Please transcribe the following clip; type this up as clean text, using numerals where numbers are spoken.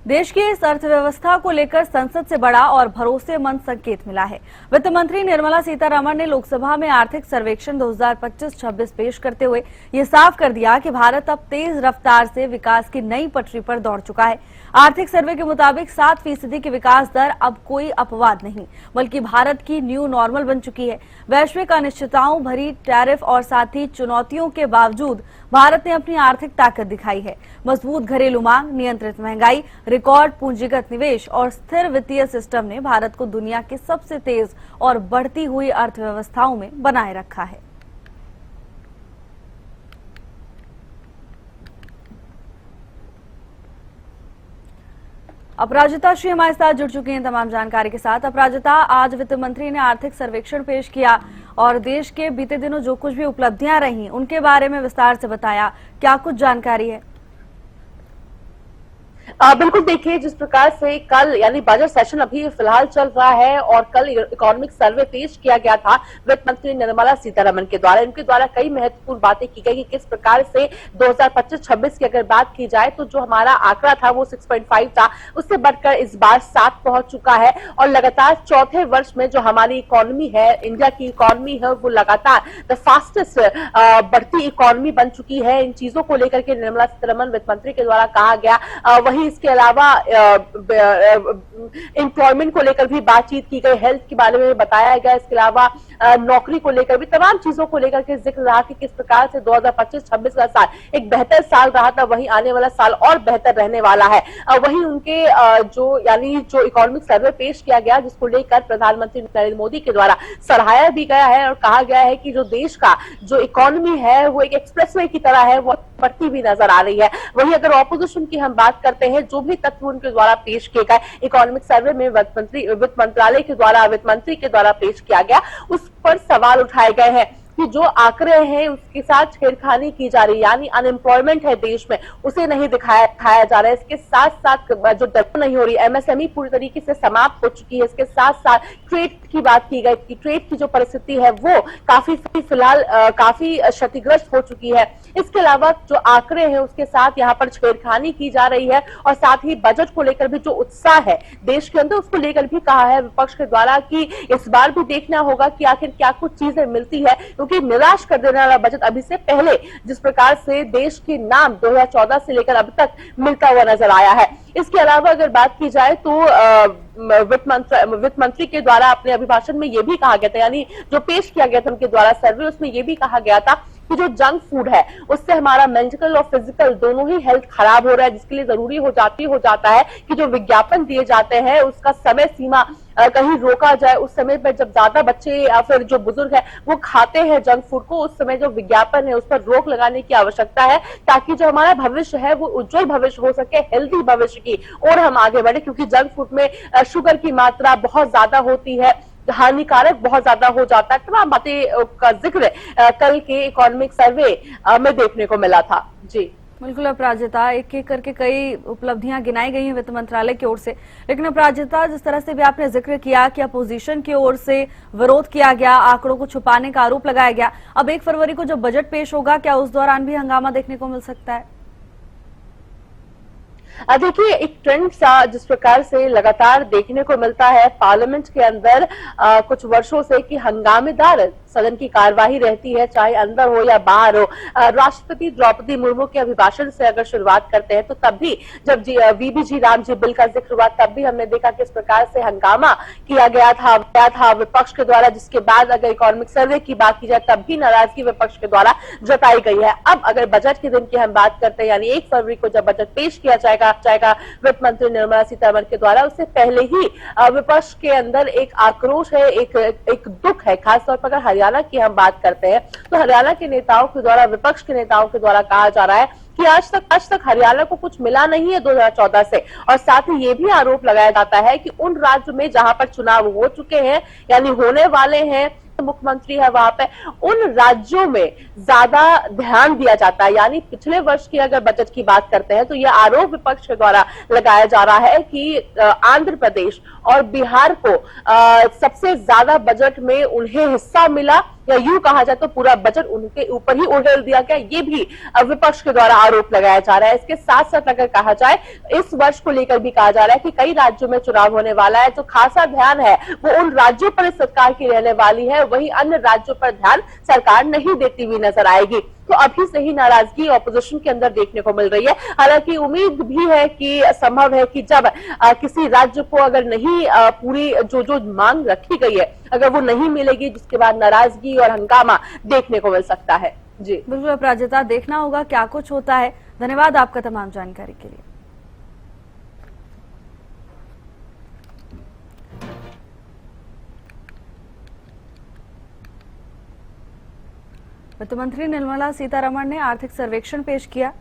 देश की इस अर्थव्यवस्था को लेकर संसद से बड़ा और भरोसेमंद संकेत मिला है। वित्त मंत्री निर्मला सीतारमण ने लोकसभा में आर्थिक सर्वेक्षण 2025-26 पेश करते हुए ये साफ कर दिया कि भारत अब तेज रफ्तार से विकास की नई पटरी पर दौड़ चुका है। आर्थिक सर्वे के मुताबिक 7% की विकास दर अब कोई अपवाद नहीं, बल्कि भारत की न्यू नॉर्मल बन चुकी है। वैश्विक अनिश्चितताओं भरी टैरिफ और साथ ही चुनौतियों के बावजूद भारत ने अपनी आर्थिक ताकत दिखाई है। मजबूत घरेलू मांग, नियंत्रित महंगाई, रिकॉर्ड पूंजीगत निवेश और स्थिर वित्तीय सिस्टम ने भारत को दुनिया की सबसे तेज और बढ़ती हुई अर्थव्यवस्थाओं में बनाए रखा है। अपराजिता श्री हमारे साथ जुड़ चुकी हैं तमाम जानकारी के साथ। अपराजिता, आज वित्त मंत्री ने आर्थिक सर्वेक्षण पेश किया और देश के बीते दिनों जो कुछ भी उपलब्धियां रही उनके बारे में विस्तार से बताया, क्या कुछ जानकारी है? बिल्कुल, देखिए जिस प्रकार से कल यानी बजट सेशन अभी फिलहाल चल रहा है और कल इकोनॉमिक सर्वे पेश किया गया था वित्त मंत्री निर्मला सीतारमण के द्वारा। इनके द्वारा कई महत्वपूर्ण बातें की गई कि किस प्रकार से 2025-26 की अगर बात की जाए तो जो हमारा आंकड़ा था वो 6.5 था, उससे बढ़कर इस बार 7 पहुंच चुका है और लगातार चौथे वर्ष में जो हमारी इकोनॉमी है, इंडिया की इकोनॉमी है, वो लगातार द फास्टेस्ट बढ़ती इकोनॉमी बन चुकी है। इन चीजों को लेकर के निर्मला सीतारमण वित्त मंत्री के द्वारा कहा गया। वहीं इसके अलावा एम्प्लॉयमेंट को लेकर भी बातचीत की गई, हेल्थ के बारे में बताया गया, इसके अलावा नौकरी को लेकर भी तमाम चीजों को लेकर के जिक्र रहा कि किस प्रकार से 2025-26 का साल एक बेहतर साल रहा था, वहीं आने वाला साल और बेहतर रहने वाला है। वहीं उनके जो इकोनॉमिक सर्वे पेश किया गया जिसको लेकर प्रधानमंत्री नरेंद्र मोदी के द्वारा सराहाया भी गया है और कहा गया है कि जो देश का जो इकोनॉमी है वो एक एक्सप्रेसवे की तरह है, वो बढ़ती भी नजर आ रही है। वहीं अगर ऑपोजिशन की हम बात करते हैं, जो भी तत्व उनके द्वारा पेश किए गए इकोनॉमिक सर्वे में वित्त मंत्रालय के द्वारा, वित्त मंत्री के द्वारा पेश किया गया, उस पर सवाल उठाए गए हैं कि जो आंकड़े हैं उसके साथ छेड़खानी की जा रही है, यानी अनएम्प्लॉयमेंट है देश में, उसे नहीं दिखाया जा रहा है। इसके साथ साथ जो डेवलप नहीं हो रही, एमएसएमई पूरी तरीके से समाप्त हो चुकी है। इसके साथ साथ ट्रेड की बात की गई कि ट्रेड की जो परिस्थिति है वो काफी फिलहाल काफी क्षतिग्रस्त हो चुकी है। इसके अलावा जो आंकड़े हैं उसके साथ यहाँ पर छेड़खानी की जा रही है और साथ ही बजट को लेकर भी जो उत्साह है देश के अंदर, उसको लेकर भी कहा है विपक्ष के द्वारा कि इस बार भी देखना होगा कि आखिर क्या कुछ चीजें मिलती है, क्योंकि निराश कर देने वाला बजट अभी से पहले जिस प्रकार से देश के नाम 2014 से लेकर अब तक मिलता हुआ नजर आया है। इसके अलावा अगर बात की जाए तो वित्त मंत्री के द्वारा अपने अभिभाषण में यह भी कहा गया था, यानी जो पेश किया गया था उनके द्वारा सर्वे, उसमें यह भी कहा गया था कि जो जंक फूड है उससे हमारा मेंटल और फिजिकल दोनों ही हेल्थ खराब हो रहा है, जिसके लिए जरूरी हो जाता है कि जो विज्ञापन दिए जाते हैं उसका समय सीमा कहीं रोका जाए। उस समय पर जब ज्यादा बच्चे या फिर जो बुजुर्ग है वो खाते हैं जंक फूड को, उस समय जो विज्ञापन है उस पर रोक लगाने की आवश्यकता है, ताकि जो हमारा भविष्य है वो उज्जवल भविष्य हो सके, हेल्दी भविष्य की और हम आगे बढ़े। क्योंकि जंक फूड में शुगर की मात्रा बहुत ज्यादा होती है, हानिकारक बहुत ज्यादा हो जाता है। तमाम बातें का जिक्र कल के इकोनॉमिक सर्वे में देखने को मिला था। जी बिल्कुल अपराजिता, एक एक करके कई उपलब्धियां गिनाई गई हैं वित्त मंत्रालय की ओर से, लेकिन अपराजिता जिस तरह से भी आपने जिक्र किया कि अपोजिशन की ओर से विरोध किया गया, आंकड़ों को छुपाने का आरोप लगाया गया, अब 1 फरवरी को जब बजट पेश होगा क्या उस दौरान भी हंगामा देखने को मिल सकता है? देखिए, एक ट्रेंड सा जिस प्रकार से लगातार देखने को मिलता है पार्लियामेंट के अंदर कुछ वर्षों से कि हंगामेदार सदन की कार्यवाही रहती है, चाहे अंदर हो या बाहर हो। राष्ट्रपति द्रौपदी मुर्मू के अभिभाषण से अगर शुरुआत करते हैं तो तब भी जब वीबीजी रामजी बिल का जिक्र हुआ तब भी हमने देखा किस प्रकार से हंगामा किया गया था विपक्ष के द्वारा, जिसके बाद अगर इकोनॉमिक सर्वे की बात की जाए तब भी नाराजगी विपक्ष के द्वारा जताई गई है। अब अगर बजट के दिन की हम बात करते हैं, यानी 1 फरवरी को जब बजट पेश किया जाएगा वित्त मंत्री निर्मला सीतारमण के द्वारा, उससे पहले ही विपक्ष के अंदर एक आक्रोश है, एक दुख है। खासतौर पर अगर हरियाणा की हम बात करते हैं तो हरियाणा के नेताओं के द्वारा, विपक्ष के नेताओं के द्वारा कहा जा रहा है कि आज तक हरियाणा को कुछ मिला नहीं है 2014 से, और साथ ही ये भी आरोप लगाया जाता है कि उन राज्यों में जहां पर चुनाव हो चुके हैं यानी होने वाले हैं, मुख्यमंत्री है वहां पे, उन राज्यों में ज्यादा ध्यान दिया जाता है। यानी पिछले वर्ष की अगर बजट की बात करते हैं तो यह आरोप विपक्ष के द्वारा लगाया जा रहा है कि आंध्र प्रदेश और बिहार को सबसे ज्यादा बजट में उन्हें हिस्सा मिला या यूं कहा जाए तो पूरा बजट उनके ऊपर ही उड़ेल दिया गया, ये भी विपक्ष के द्वारा आरोप लगाया जा रहा है। इसके साथ साथ अगर कहा जाए इस वर्ष को लेकर भी कहा जा रहा है कि कई राज्यों में चुनाव होने वाला है, जो खासा ध्यान है वो उन राज्यों पर इस सरकार की रहने वाली है, वहीं अन्य राज्यों पर ध्यान सरकार नहीं देती हुई नजर आएगी। तो अभी से ही नाराजगी ऑपोजिशन के अंदर देखने को मिल रही है। हालांकि उम्मीद भी है कि संभव है कि जब किसी राज्य को अगर नहीं पूरी जो मांग रखी गई है अगर वो नहीं मिलेगी, जिसके बाद नाराजगी और हंगामा देखने को मिल सकता है। जी बिल्कुल अपराजिता, देखना होगा क्या कुछ होता है। धन्यवाद आपका तमाम जानकारी के लिए। वित्त मंत्री निर्मला सीतारमण ने आर्थिक सर्वेक्षण पेश किया।